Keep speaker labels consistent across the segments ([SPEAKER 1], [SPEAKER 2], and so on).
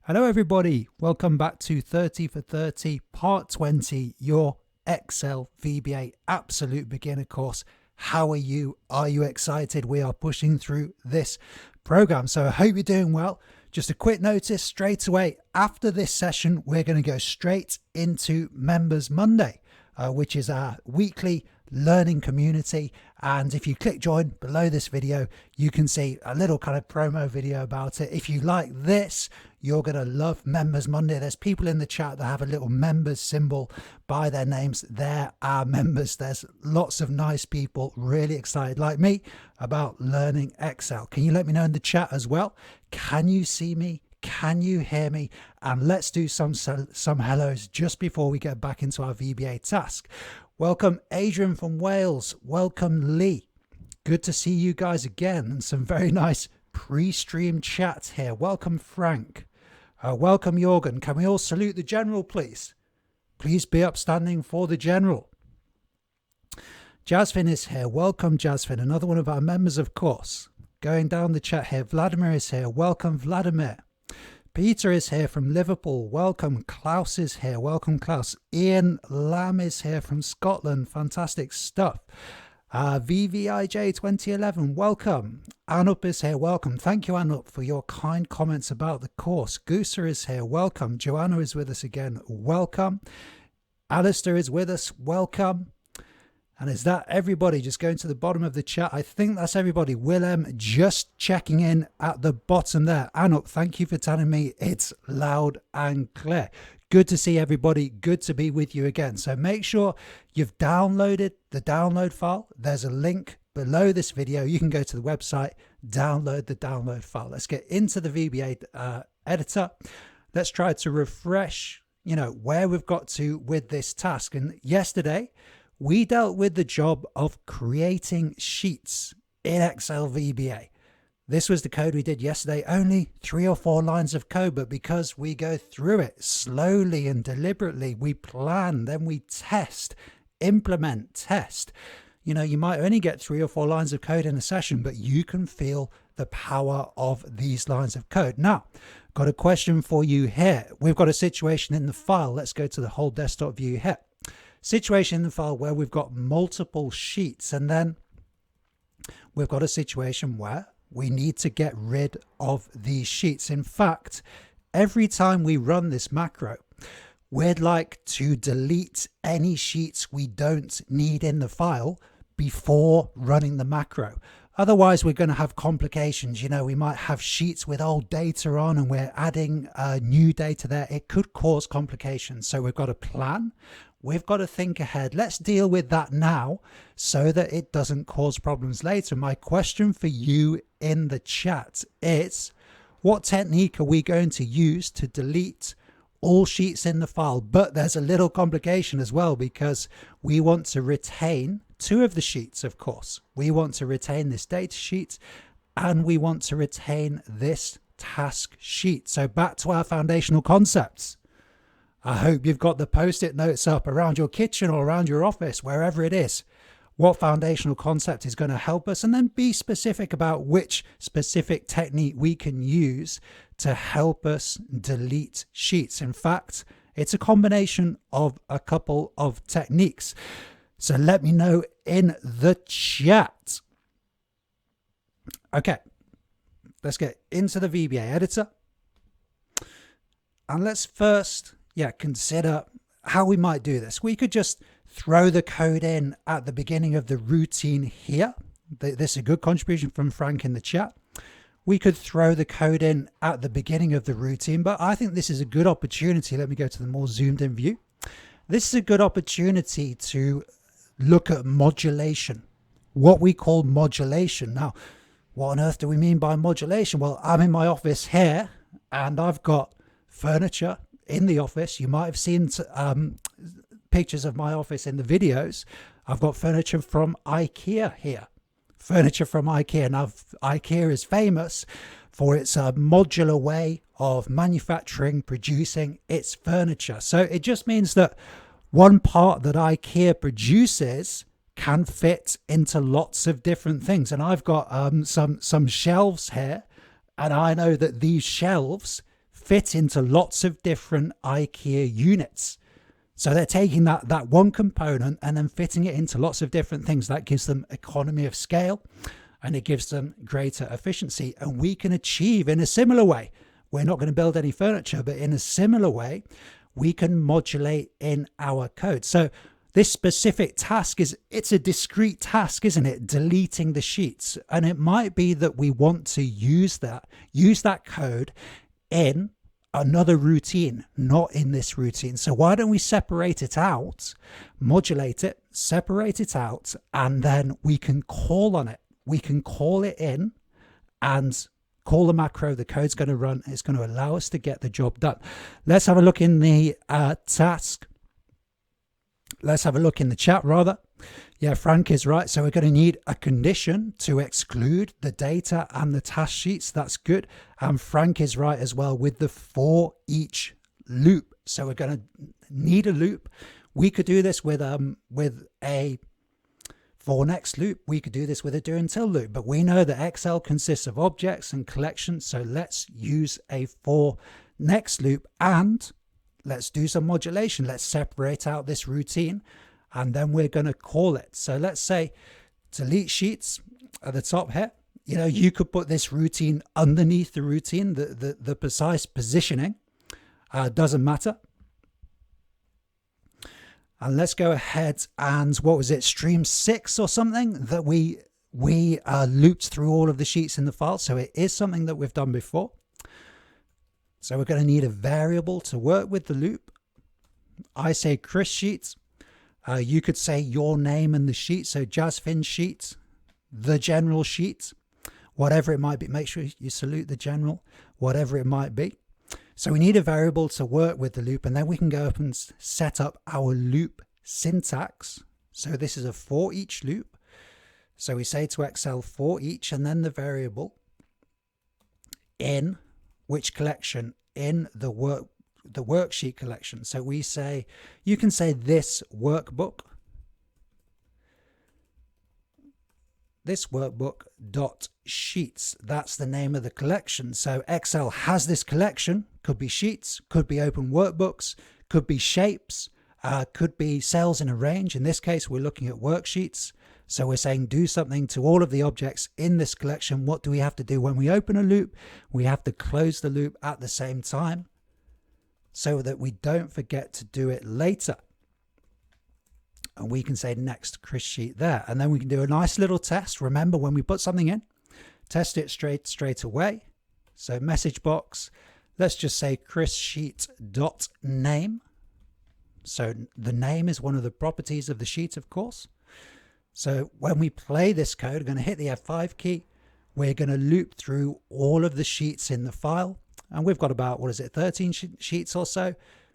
[SPEAKER 1] Hello everybody, welcome back to 30 for 30 part 20, your Excel VBA absolute beginner course. How are you? Are you excited? We are pushing through this program, so I hope you're doing well. Just a quick notice straight away, after this session we're going to go straight into Members Monday, which is our weekly learning community. And if you click join below this video, you can see a little kind of promo video about it. If you like this, you're going to love Members Monday. There's people in the chat that have a little members symbol by their names. They're our members. There's lots of nice people really excited like me about learning Excel. Can you let me know in the chat as well? Can you see me? Can you hear me? And let's do some hellos just before we get back into our VBA task. Welcome Adrian from Wales. Welcome Lee. Good to see you guys again, and some very nice pre-stream chat here. Welcome Frank. Welcome Jorgen. Can we all salute the general, please? Please be upstanding for the general. Jasfin is here. Welcome Jasfin, another one of our members, of course. Going down the chat here, Vladimir is here. Welcome Vladimir. Peter is here from Liverpool. Welcome. Klaus is here. Welcome, Klaus. Ian Lamb is here from Scotland. Fantastic stuff. VVIJ 2011. Welcome. Anup is here. Welcome. Thank you, Anup, for your kind comments about the course. Gooser is here. Welcome. Joanna is with us again. Welcome. Alistair is with us. Welcome. And is that everybody? Just going to the bottom of the chat. I think that's everybody. Willem just checking in at the bottom there. Anup, thank you for telling me it's loud and clear. Good to see everybody. Good to be with you again. So make sure you've downloaded the download file. There's a link below this video. You can go to the website, download the download file. Let's get into the VBA editor. Let's try to refresh, where we've got to with this task. And yesterday, we dealt with the job of creating sheets in Excel VBA. This was the code we did yesterday, only 3 or 4 lines of code, but because we go through it slowly and deliberately, we plan, then we test, implement, test. You might only get 3 or 4 lines of code in a session, but you can feel the power of these lines of code. Now, got a question for you here. We've got a situation in the file. Let's go to the whole desktop view here. Situation in the file where we've got multiple sheets, and then we've got a situation where we need to get rid of these sheets. In fact, every time we run this macro, we'd like to delete any sheets we don't need in the file before running the macro. Otherwise, we're going to have complications. We might have sheets with old data on and we're adding new data there. It could cause complications. So we've got a plan. We've got to think ahead. Let's deal with that now so that it doesn't cause problems later. My question for you in the chat is, what technique are we going to use to delete all sheets in the file? But there's a little complication as well, because we want to retain 2 of the sheets, of course. We want to retain this data sheet and we want to retain this task sheet. So back to our foundational concepts. I hope you've got the post-it notes up around your kitchen or around your office, wherever it is. What foundational concept is going to help us, and then be specific about which specific technique we can use to help us delete sheets. In fact, it's a combination of a couple of techniques. So let me know in the chat. Okay, let's get into the VBA editor. And let's first consider how we might do this. We could just throw the code in at the beginning of the routine here. This is a good contribution from Frank in the chat. We could throw the code in at the beginning of the routine, but I think this is a good opportunity. Let me go to the more zoomed in view. This is a good opportunity to look at modulation, what we call modulation. Now, what on earth do we mean by modulation? Well, I'm in my office here and I've got furniture in the office. You might have seen pictures of my office in the videos. I've got furniture from IKEA here. Furniture from IKEA. Now, IKEA is famous for its modular way of manufacturing, producing its furniture. So it just means that one part that IKEA produces can fit into lots of different things. And I've got some shelves here, and I know that these shelves fit into lots of different IKEA units. So they're taking that one component and then fitting it into lots of different things. That gives them economy of scale and it gives them greater efficiency. And we can achieve in a similar way. We're not going to build any furniture, but in a similar way, we can modulate in our code. So this specific task it's a discrete task, isn't it? Deleting the sheets. And it might be that we want to use that code in another routine, not in this routine. So why don't we separate it out, modulate it, separate it out, and then we can call on it. We can call it in and call the macro. The code's going to run. It's going to allow us to get the job done. Let's have a look in the task. Let's have a look in the chat rather. Yeah, Frank is right. So we're going to need a condition to exclude the data and the task sheets. That's good. And Frank is right as well with the for each loop. So we're going to need a loop. We could do this with a for next loop. We could do this with a do until loop, but we know that Excel consists of objects and collections. So let's use a for next loop and let's do some modulation. Let's separate out this routine and then we're going to call it. So let's say delete sheets at the top here. You know, you could put this routine underneath the routine. The precise positioning doesn't matter. And let's go ahead and what was it, stream 6 or something that we looped through all of the sheets in the file. So it is something that we've done before. So we're going to need a variable to work with the loop. I say Chris sheet. You could say your name and the sheet. So Jasfin sheet, the general sheet, whatever it might be. Make sure you salute the general, whatever it might be. So we need a variable to work with the loop, and then we can go up and set up our loop syntax. So this is a for each loop. So we say to Excel for each, and then the variable in which collection, in the worksheet collection. So we say, you can say this workbook dot sheets. That's the name of the collection. So Excel has this collection, could be sheets, could be open workbooks, could be shapes, could be cells in a range. In this case, we're looking at worksheets. So we're saying do something to all of the objects in this collection. What do we have to do when we open a loop? We have to close the loop at the same time so that we don't forget to do it later. And we can say next Chris sheet there. And then we can do a nice little test. Remember, when we put something in, test it straight away. So message box, let's just say Chris sheet dot name. So the name is one of the properties of the sheet, of course. So when we play this code, we're going to hit the F5 key. We're going to loop through all of the sheets in the file. And we've got about, 13 sheets or so.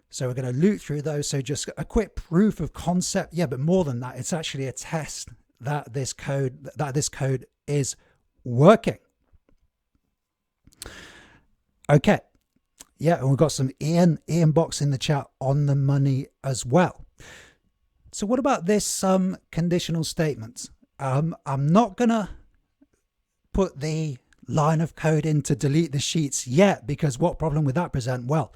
[SPEAKER 1] So we're going to loop through those. So just a quick proof of concept. Yeah, but more than that, it's actually a test that this code is working. Okay. Yeah, and we've got some Ian Box in the chat on the money as well. So what about this conditional statement? I'm not going to put the line of code in to delete the sheets yet, because what problem would that present? Well,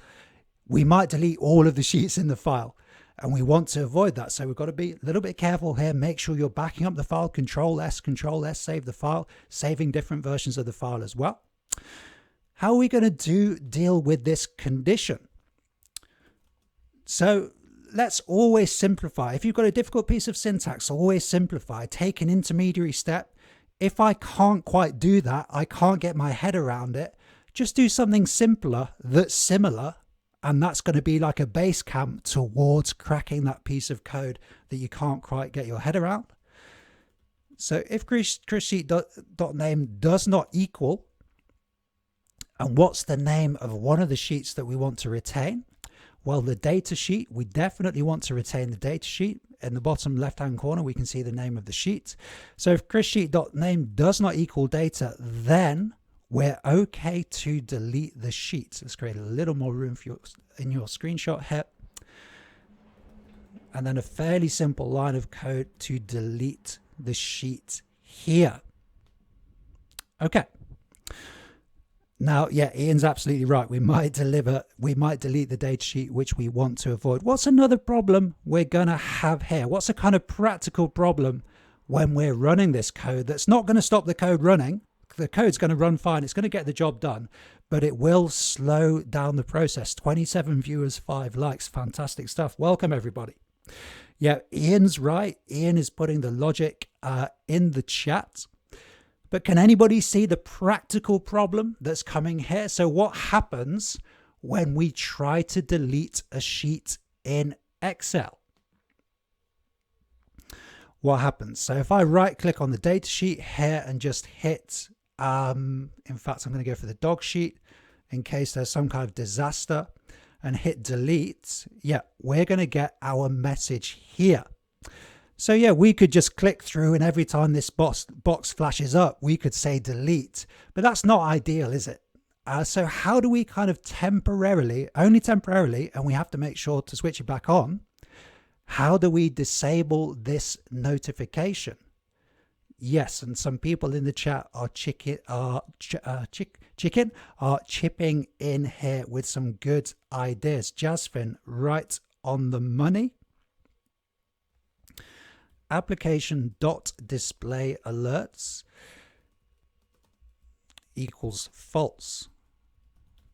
[SPEAKER 1] we might delete all of the sheets in the file and we want to avoid that. So we've got to be a little bit careful here. Make sure you're backing up the file, Control S, save the file, saving different versions of the file as well. How are we going to deal with this condition? So let's always simplify. If you've got a difficult piece of syntax, always simplify. Take an intermediary step. If I can't quite do that, I can't get my head around it, just do something simpler that's similar, and that's going to be like a base camp towards cracking that piece of code that you can't quite get your head around. So if chrissheet.name does not equal, and what's the name of one of the sheets that we want to retain? Well, the data sheet, we definitely want to retain the data sheet. In the bottom left-hand corner, we can see the name of the sheet. So if chrissheet.name does not equal data, then we're okay to delete the sheet. Let's create a little more room for in your screenshot here. And then a fairly simple line of code to delete the sheet here. Okay. Now, yeah, Ian's absolutely right. We might delete the data sheet, which we want to avoid. What's another problem we're going to have here? What's a kind of practical problem when we're running this code that's not going to stop the code running? The code's going to run fine. It's going to get the job done, but it will slow down the process. 27 viewers, 5 likes. Fantastic stuff. Welcome, everybody. Yeah, Ian's right. Ian is putting the logic in the chat. But can anybody see the practical problem that's coming here? So what happens when we try to delete a sheet in Excel? What happens? So if I right click on the data sheet here and just hit, in fact, I'm going to go for the dog sheet in case there's some kind of disaster, and hit delete, yeah, we're going to get our message here. So yeah, we could just click through and every time this box flashes up, we could say delete, but that's not ideal, is it? So how do we kind of temporarily, only temporarily, and we have to make sure to switch it back on, how do we disable this notification? Yes, and some people in the chat are chipping in here with some good ideas. Jasmine, right on the money. Application.display alerts equals false.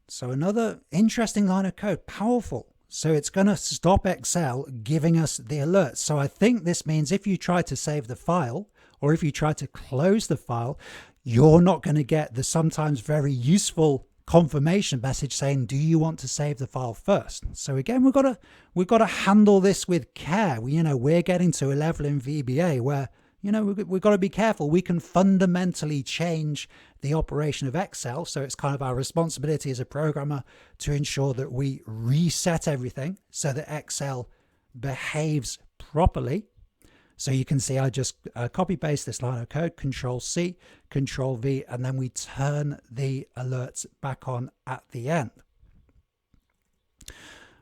[SPEAKER 1] So another interesting line of code, powerful. So it's going to stop Excel giving us the alerts. So I think this means if you try to save the file or if you try to close the file, you're not going to get the sometimes very useful confirmation message saying, do you want to save the file first? So again, we've got to handle this with care. We're getting to a level in VBA where, we've got to be careful. We can fundamentally change the operation of Excel. So it's kind of our responsibility as a programmer to ensure that we reset everything so that Excel behaves properly. So you can see I just copy paste this line of code, Control C, Control V, and then we turn the alerts back on at the end.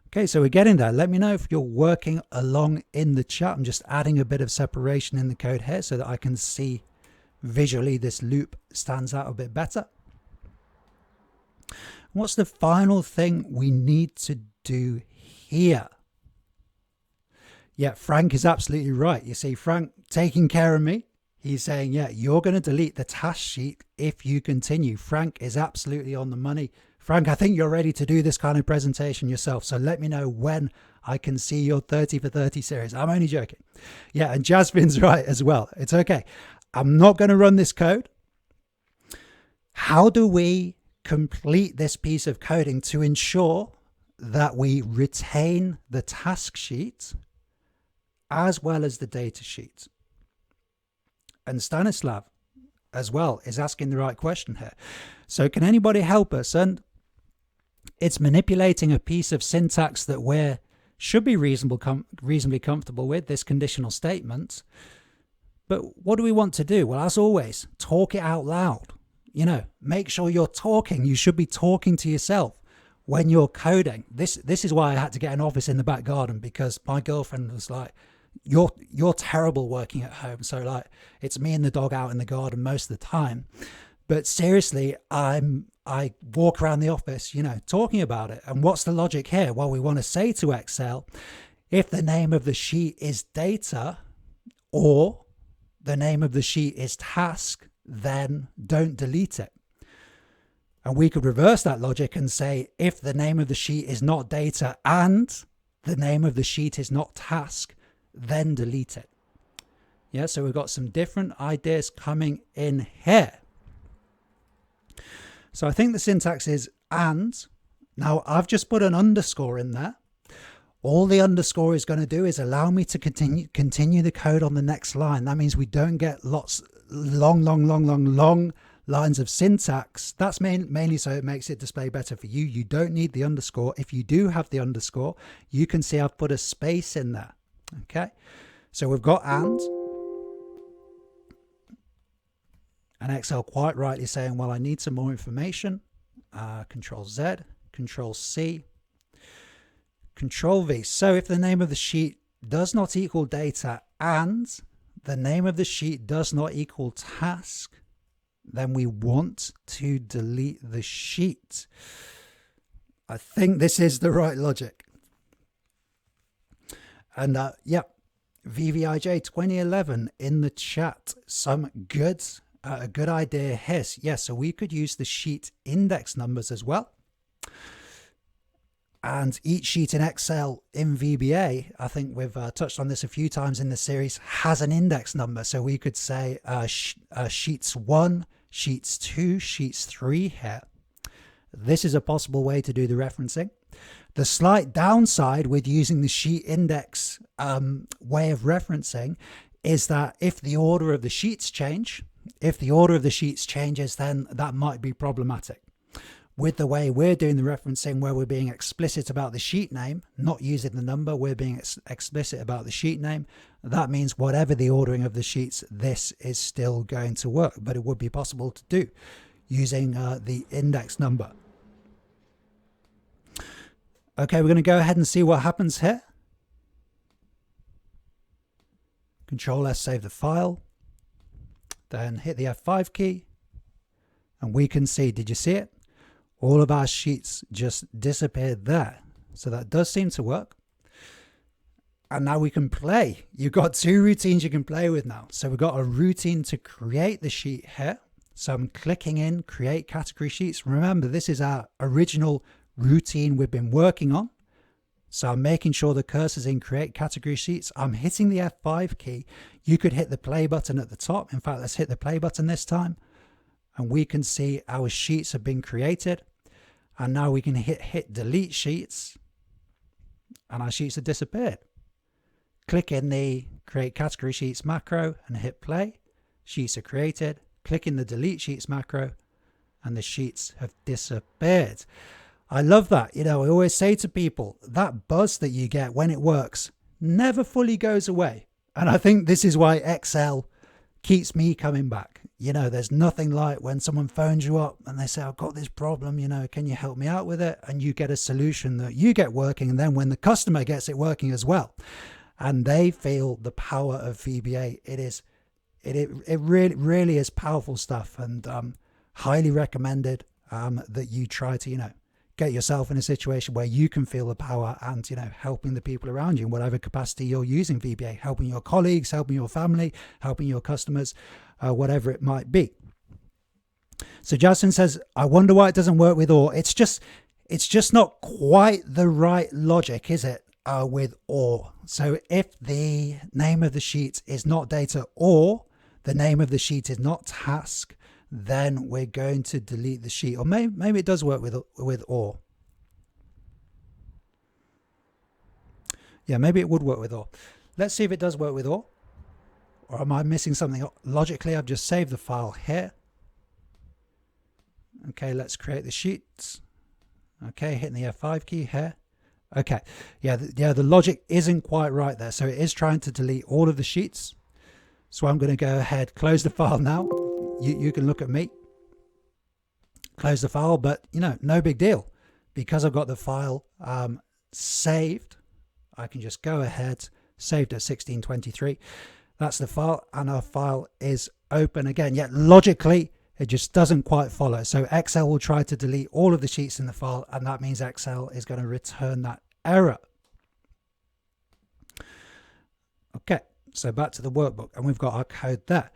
[SPEAKER 1] Okay, so we're getting there. Let me know if you're working along in the chat. I'm just adding a bit of separation in the code here so that I can see visually this loop stands out a bit better. What's the final thing we need to do here? Yeah, Frank is absolutely right. You see, Frank taking care of me. He's saying, yeah, you're going to delete the task sheet if you continue. Frank is absolutely on the money. Frank, I think you're ready to do this kind of presentation yourself. So let me know when I can see your 30 for 30 series. I'm only joking. Yeah, and Jasmine's right as well. It's okay. I'm not going to run this code. How do we complete this piece of coding to ensure that we retain the task sheet as well as the data sheet? And Stanislav as well is asking the right question here. So can anybody help us? And it's manipulating a piece of syntax that we should be reasonably comfortable with, this conditional statement. But what do we want to do? Well, as always, talk it out loud. Make sure you're talking. You should be talking to yourself when you're coding. This is why I had to get an office in the back garden, because my girlfriend was like, you're terrible working at home. So like, it's me and the dog out in the garden most of the time. But seriously, I walk around the office, talking about it. And what's the logic here? Well, we want to say to Excel, if the name of the sheet is data or the name of the sheet is task, then don't delete it. And we could reverse that logic and say, if the name of the sheet is not data and the name of the sheet is not task, then delete it. Yeah, so we've got some different ideas coming in here. So I think the syntax is and. Now I've just put an underscore in there. All the underscore is going to do is allow me to continue the code on the next line. That means we don't get lots long lines of syntax. That's mainly so it makes it display better for you. You don't need the underscore. If you do have the underscore, you can see I've put a space in there. Okay, so we've got and Excel quite rightly saying, well, I need some more information. Control Z, Control C, Control V. So if the name of the sheet does not equal data and the name of the sheet does not equal task, then we want to delete the sheet. I think this is the right logic. And yeah, VVIJ 2011 in the chat. Some good, a good idea here. Yeah, so we could use the sheet index numbers as well. And each sheet in Excel in VBA, I think we've touched on this a few times in the series, has an index number. So we could say sheets 1, sheets 2, sheets 3 here. This is a possible way to do the referencing. The slight downside with using the sheet index way of referencing is that if the order of the sheets changes, then that might be problematic. With the way we're doing the referencing, where we're being explicit about the sheet name, not using the number, we're being explicit about the sheet name. That means whatever the ordering of the sheets, this is still going to work, but it would be possible to do using the index number. Okay, we're going to go ahead and see what happens here. Control S, save the file. Then hit the F5 key. And we can see, did you see it? All of our sheets just disappeared there. So that does seem to work. And now we can play. You've got two routines you can play with now. So we've got a routine to create the sheet here. So I'm clicking in, create category sheets. Remember, this is our original routine we've been working on. So I'm making sure the cursor's in create category sheets. I'm hitting the F5 key. You could hit the play button at the top. In fact, let's hit the play button this time. And we can see our sheets have been created. And now we can hit delete sheets. And our sheets have disappeared. Click in the create category sheets macro and hit play. Sheets are created. Click in the delete sheets macro and the sheets have disappeared. I love that. You know, I always say to people, that buzz that you get when it works never fully goes away. And I think this is why Excel keeps me coming back. You know, there's nothing like when someone phones you up and they say, I've got this problem, you know, can you help me out with it? And you get a solution that you get working. And then when the customer gets it working as well, and they feel the power of VBA, it really is powerful stuff, and highly recommended that you try to, you know, get yourself in a situation where you can feel the power and, you know, helping the people around you in whatever capacity you're using VBA, helping your colleagues, helping your family, helping your customers, whatever it might be. So Justin says, I wonder why it doesn't work with OR. It's just not quite the right logic, is it, with OR? So if the name of the sheet is not data or the name of the sheet is not task, then we're going to delete the sheet. Or maybe it does work with OR. Yeah, maybe it would work with OR. Let's see if it does work with OR. Or am I missing something logically? I've just saved the file here. Okay, let's create the sheets. Okay, hitting the F5 key here. Okay, yeah, the logic isn't quite right there. So it is trying to delete all of the sheets. So I'm going to go ahead, close the file now. You can look at me, close the file, but you know, no big deal, because I've got the file saved. I can just go ahead, saved at 1623. That's the file, and our file is open again. Yet logically, it just doesn't quite follow. So Excel will try to delete all of the sheets in the file, and that means Excel is going to return that error. Okay, so back to the workbook, and we've got our code there.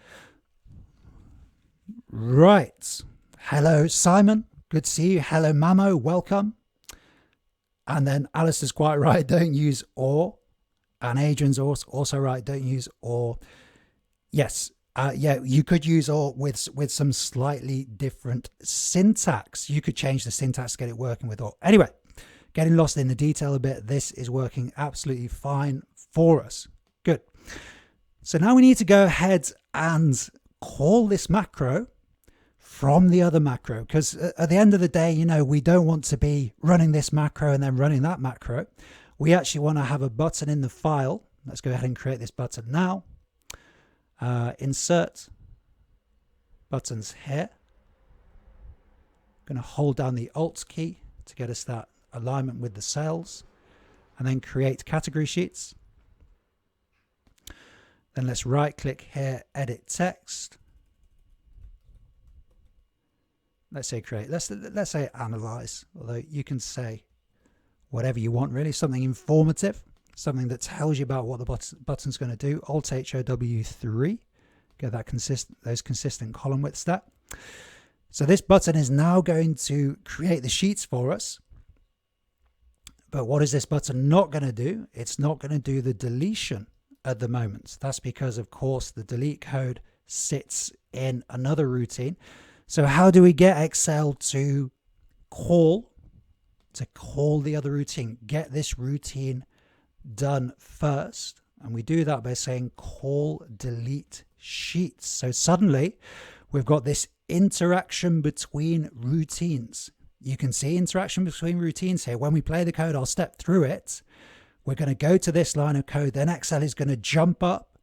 [SPEAKER 1] Right. Hello, Simon. Good to see you. Hello, Mamo. Welcome. And then Alistair's quite right. Don't use or. And Adrian's also right. Don't use or. Yes. Yeah, you could use or with some slightly different syntax. You could change the syntax to get it working with or. Anyway, getting lost in the detail a bit. This is working absolutely fine for us. Good. So now we need to go ahead and call this macro from the other macro, because at the end of the day, you know, we don't want to be running this macro and then running that macro. We actually want to have a button in the file. Let's go ahead and create this button now. Insert buttons here. I'm going to hold down the Alt key to get us that alignment with the cells, and then create category sheets. Then let's right click here, edit text. let's say create, let's say analyze, although you can say whatever you want really, something informative, something that tells you about what the button's going to do. Alt HOW3, get that those consistent column widths there. So this button is now going to create the sheets for us. But what is this button not going to do? It's not going to do the deletion at the moment. That's because, of course, the delete code sits in another routine. So how do we get Excel to call the other routine? Get this routine done first. And we do that by saying call delete sheets. So suddenly we've got this interaction between routines. You can see interaction between routines here. When we play the code, I'll step through it. We're going to go to this line of code. Then Excel is going to jump up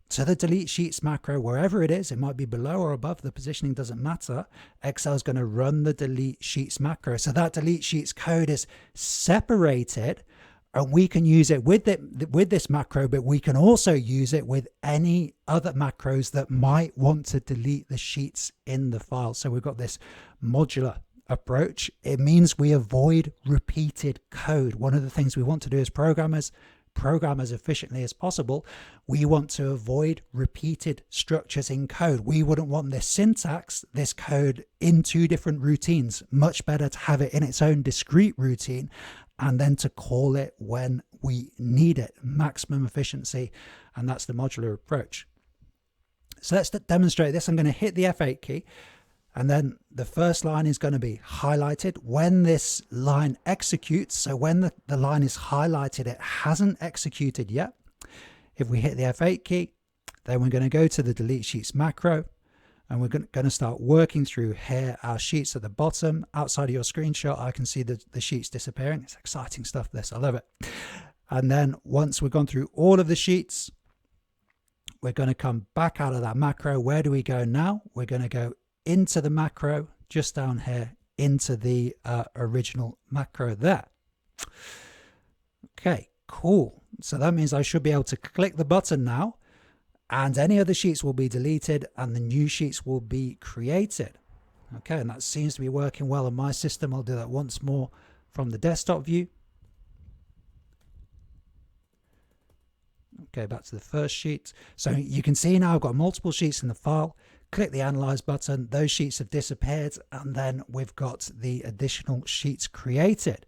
[SPEAKER 1] to the delete sheets macro, wherever it is. It might be below or above. The positioning doesn't matter. Excel is going to run the delete sheets macro. So that delete sheets code is separated, and we can use it with this macro, but we can also use it with any other macros that might want to delete the sheets in the file. So we've got this modular approach. It means we avoid repeated code. One of the things we want to do as programmers, program as efficiently as possible. We want to avoid repeated structures in code. We wouldn't want this syntax, this code, in two different routines. Much better to have it in its own discrete routine and then to call it when we need it. Maximum efficiency, and that's the modular approach. So let's demonstrate this. I'm going to hit the F8 key, and then the first line is going to be highlighted. When this line executes, so when the line is highlighted, it hasn't executed yet. If we hit the F8 key, then we're going to go to the delete sheets macro, and we're going to start working through here our sheets at the bottom. Outside of your screenshot, I can see the sheets disappearing. It's exciting stuff, this. I love it. And then once we've gone through all of the sheets, we're going to come back out of that macro. Where do we go now? We're going to go into the macro, just down here, into the original macro there. Okay, cool. So that means I should be able to click the button now, and any other sheets will be deleted and the new sheets will be created. Okay, and that seems to be working well on my system. I'll do that once more from the desktop view. Okay, back to the first sheet. So you can see now I've got multiple sheets in the file. Click the Analyze button. Those sheets have disappeared, and then we've got the additional sheets created.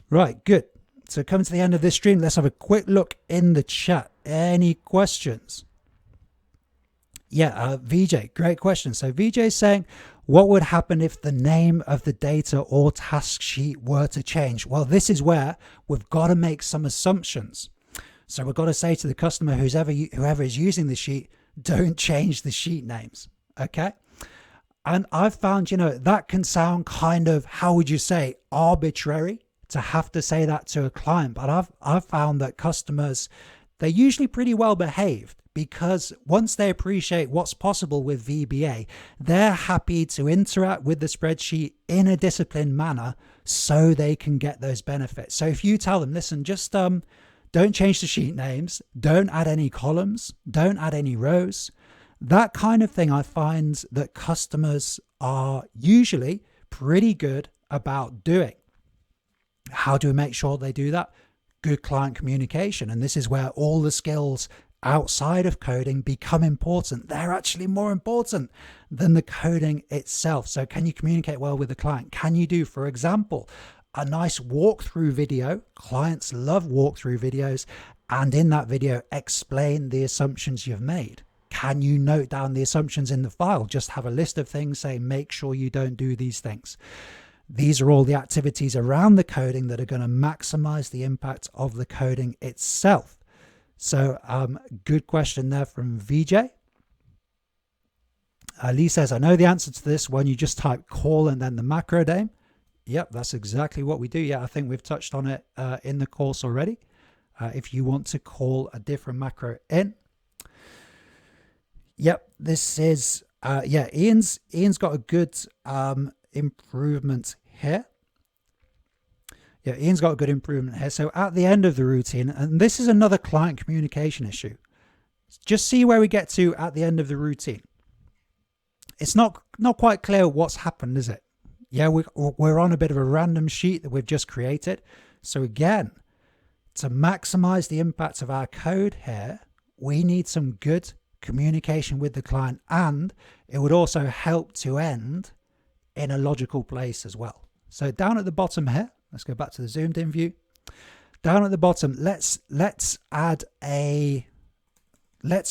[SPEAKER 1] Right, good. So coming to the end of this stream, let's have a quick look in the chat. Any questions? Yeah, VJ, great question. So VJ is saying, what would happen if the name of the data or task sheet were to change? Well, this is where we've got to make some assumptions. So we've got to say to the customer, whoever is using the sheet, don't change the sheet names. Okay. And I've found, that can sound kind of, how would you say, arbitrary to have to say that to a client. But I've found that customers, they're usually pretty well behaved, because once they appreciate what's possible with VBA, they're happy to interact with the spreadsheet in a disciplined manner so they can get those benefits. So if you tell them, listen, just don't change the sheet names, don't add any columns, don't add any rows, that kind of thing, I find that customers are usually pretty good about doing. How do we make sure they do that? Good client communication. And this is where all the skills outside of coding become important. They're actually more important than the coding itself. So can you communicate well with the client? Can you do, for example, a nice walkthrough video? Clients love walkthrough videos. And in that video, explain the assumptions you've made. Can you note down the assumptions in the file? Just have a list of things saying, make sure you don't do these things. These are all the activities around the coding that are going to maximize the impact of the coding itself. So good question there from VJ. Lee says, I know the answer to this when you just type call and then the macro name. Yep, that's exactly what we do. Yeah, I think we've touched on it in the course already. If you want to call a different macro in. Yep, this is, Ian's got a good improvement here. Yeah, Ian's got a good improvement here. So at the end of the routine, and this is another client communication issue. Just see where we get to at the end of the routine. it's not quite clear what's happened, is it? Yeah, we're on a bit of a random sheet that we've just created. So again, to maximize the impact of our code here, we need some good communication with the client, and it would also help to end in a logical place as well. So down at the bottom here, let's go back to the zoomed in view. Down at the bottom, let's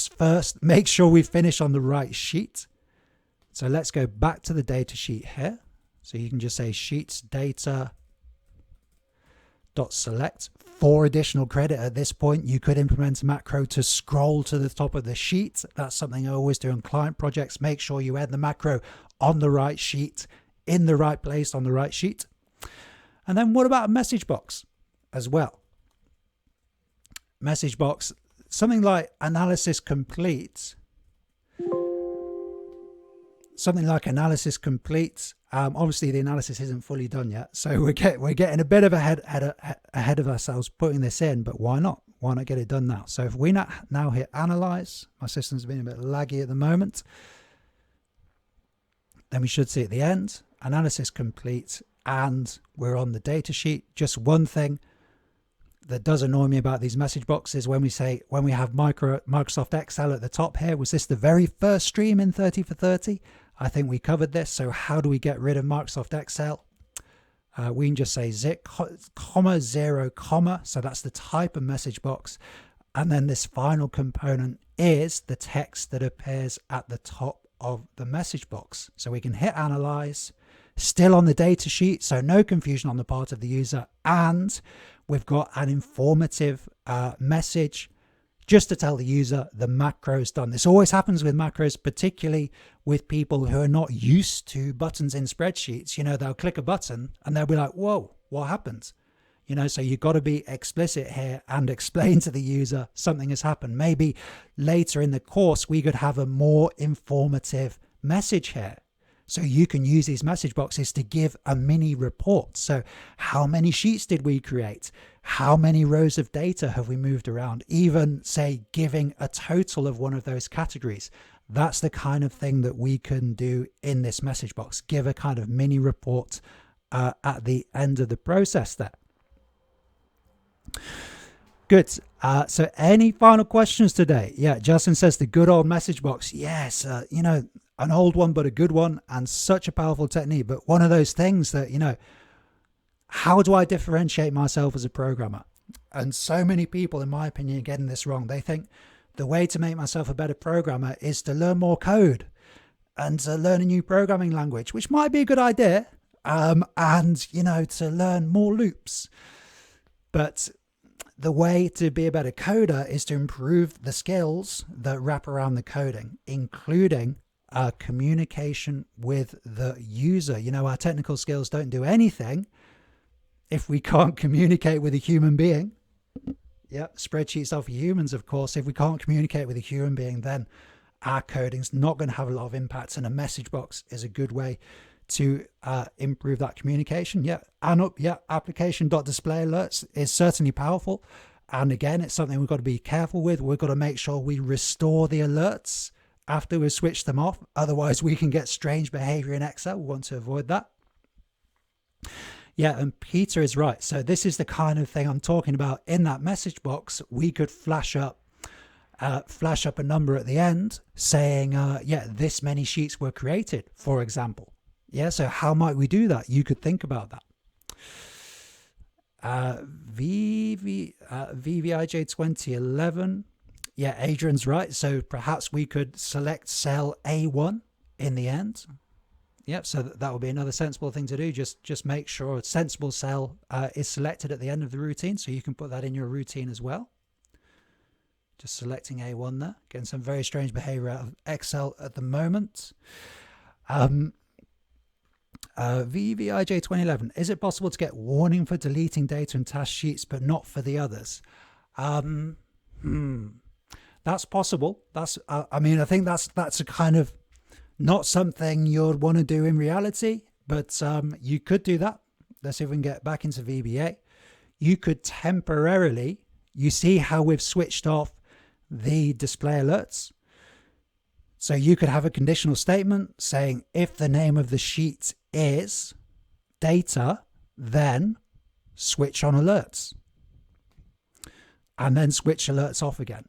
[SPEAKER 1] first make sure we finish on the right sheet. So let's go back to the data sheet here. So you can just say sheets data dot select for additional credit. At this point, you could implement a macro to scroll to the top of the sheet. That's something I always do on client projects. Make sure you add the macro on the right sheet, in the right place on the right sheet. And then what about a message box as well? Message box, something like analysis complete. Something like analysis complete. Obviously, the analysis isn't fully done yet, so we're getting a bit of ahead of ourselves putting this in. But why not? Why not get it done now? So if we now hit analyze, my system's been a bit laggy at the moment. Then we should see at the end analysis complete, and we're on the data sheet. Just one thing that does annoy me about these message boxes when we have Microsoft Excel at the top here. Was this the very first stream in 30 for 30? I think we covered this. So how do we get rid of Microsoft Excel? We can just say comma 0 comma. So that's the type of message box. And then this final component is the text that appears at the top of the message box. So we can hit analyze, still on the data sheet. So no confusion on the part of the user. And we've got an informative message just to tell the user the macro is done. This always happens with macros, particularly with people who are not used to buttons in spreadsheets. You know, they'll click a button and they'll be like, whoa, what happened? You know, so you've got to be explicit here and explain to the user something has happened. Maybe later in the course, we could have a more informative message here. So you can use these message boxes to give a mini report. So how many sheets did we create? How many rows of data have we moved around? Even say giving a total of one of those categories. That's the kind of thing that we can do in this message box. Give a kind of mini report at the end of the process there. Good. So any final questions today? Yeah, Justin says the good old message box. Yes, you know, an old one, but a good one, and such a powerful technique. But one of those things that, you know, how do I differentiate myself as a programmer? And so many people, in my opinion, are getting this wrong. They think the way to make myself a better programmer is to learn more code and to learn a new programming language, which might be a good idea. And, you know, to learn more loops. But the way to be a better coder is to improve the skills that wrap around the coding, including communication with the user. You know, our technical skills don't do anything if we can't communicate with a human being. Yeah, spreadsheets are for humans, of course. If we can't communicate with a human being, then our coding's not going to have a lot of impact, and a message box is a good way to improve that communication. Yeah, and application.display alerts is certainly powerful. And again, it's something we've got to be careful with. We've got to make sure we restore the alerts after we've switched them off. Otherwise, we can get strange behavior in Excel. We want to avoid that. Yeah, and Peter is right. So this is the kind of thing I'm talking about. In that message box, we could flash up a number at the end saying, yeah, this many sheets were created, for example. Yeah, so how might we do that? You could think about that. VVIJ 2011. Yeah, Adrian's right. So perhaps we could select cell A1 in the end. Yep, so that would be another sensible thing to do. Just make sure a sensible cell is selected at the end of the routine. So you can put that in your routine as well. Just selecting A1 there. Getting some very strange behavior out of Excel at the moment. VVIJ 2011. Is it possible to get warning for deleting data and task sheets, but not for the others? That's possible. I mean, I think that's a kind of not something you'd want to do in reality, but you could do that. Let's see if we can get back into VBA. You could temporarily, you see how we've switched off the display alerts. So you could have a conditional statement saying, if the name of the sheet is data, then switch on alerts. And then switch alerts off again.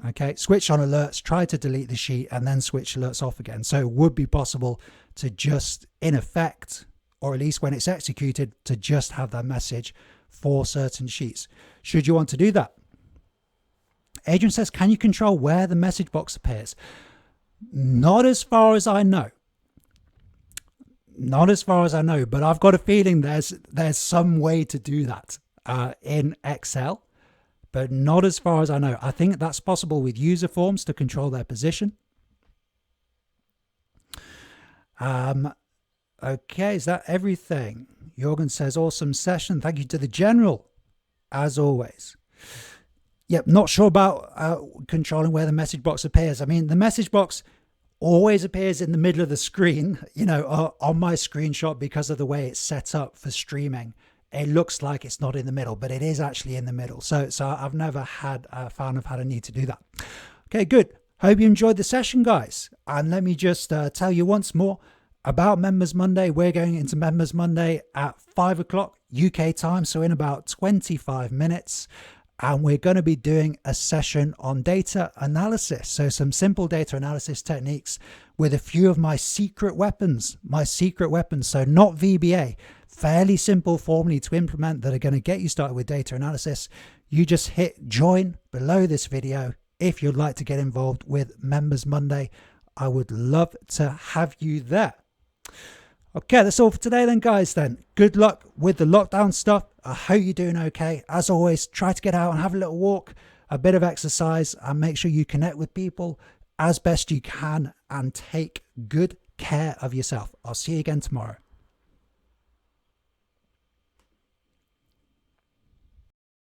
[SPEAKER 1] Okay, switch on alerts, try to delete the sheet, and then switch alerts off again. So it would be possible to just, in effect, or at least when it's executed, to just have that message for certain sheets. Should you want to do that? Adrian says, can you control where the message box appears? Not as far as I know. Not as far as I know, but I've got a feeling there's some way to do that in Excel, but not as far as I know. I think that's possible with user forms to control their position. Okay, is that everything? Jorgen says, awesome session. Thank you to the general, as always. Yep, not sure about controlling where the message box appears. I mean, the message box always appears in the middle of the screen, you know, on my screenshot, because of the way it's set up for streaming. It looks like it's not in the middle, but it is actually in the middle. So I've never found I've had a need to do that. Okay, good. Hope you enjoyed the session, guys. And let me just tell you once more about Members Monday. We're going into Members Monday at 5 o'clock UK time, so in about 25 minutes. And we're going to be doing a session on data analysis. So some simple data analysis techniques with a few of my secret weapons. So not VBA, fairly simple formulae to implement that are going to get you started with data analysis. You just hit join below this video if you'd like to get involved with Members Monday. I would love to have you there. Okay, that's all for today then, guys. Then good luck with the lockdown stuff. I hope you're doing okay. As always, try to get out and have a little walk, a bit of exercise, and make sure you connect with people as best you can and take good care of yourself. I'll see you again tomorrow.